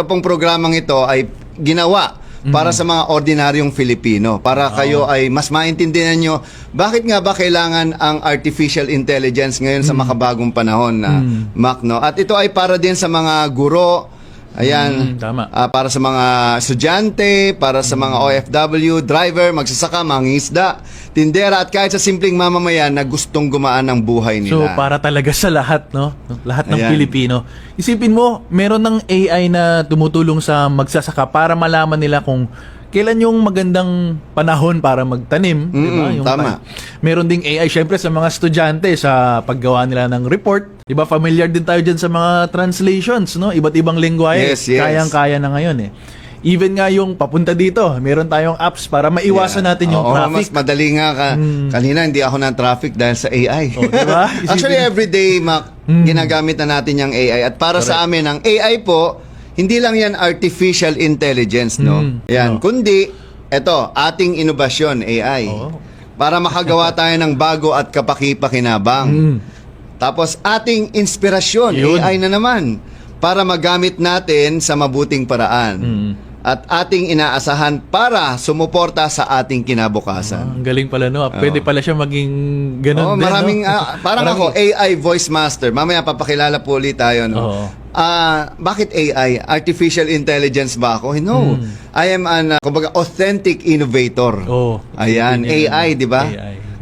ito pong programang ito ay ginawa para sa mga ordinaryong Filipino, para kayo ay mas maintindihan nyo bakit nga ba kailangan ang artificial intelligence ngayon sa makabagong panahon na Mac, no? At ito ay para din sa mga guro, ayan, tama. para sa mga estudyante, para sa mga OFW, driver, magsasaka, mangingisda, tindera, at kahit sa simpleng mamamayan na gustong gumaan ang buhay So, nila. para talaga sa lahat, no? Lahat ng Ayan. Pilipino. Isipin mo, meron ng AI na tumutulong sa magsasaka para malaman nila kung kailan yung magandang panahon para magtanim. Diba? Yung tama. Meron ding AI, syempre, sa mga estudyante sa paggawa nila ng report. Diba, familiar din tayo dyan sa mga translations, no? Iba't ibang lengguwahe. Yes, yes. Kayang-kaya na ngayon, eh. Even nga yung papunta dito, meron tayong apps para maiwasan natin yung Oo, traffic. mas madali nga kanina hindi ako ng traffic dahil sa AI. Oh, diba? Actually, everyday, Mac, ginagamit na natin yung AI. At para sa amin, ang AI po, hindi lang yan artificial intelligence, no? Yan, kundi, eto, ating inobasyon, AI. Oo. Para makagawa tayo ng bago at kapaki-pakinabang. Tapos, ating inspirasyon, Yun. AI na naman, para magamit natin sa mabuting paraan. At ating inaasahan para sumuporta sa ating kinabukasan. Ang galing pala, no? Pwede pala siya maging ganun din, Maraming, no? parang ako, AI voice master. Mamaya papakilala po ulit tayo, no? Oo. Bakit AI? Artificial intelligence ba ako? No. I am an, kumbaga, authentic innovator. Oh, Ayan, isipin niyo yun. AI, di ba? AI.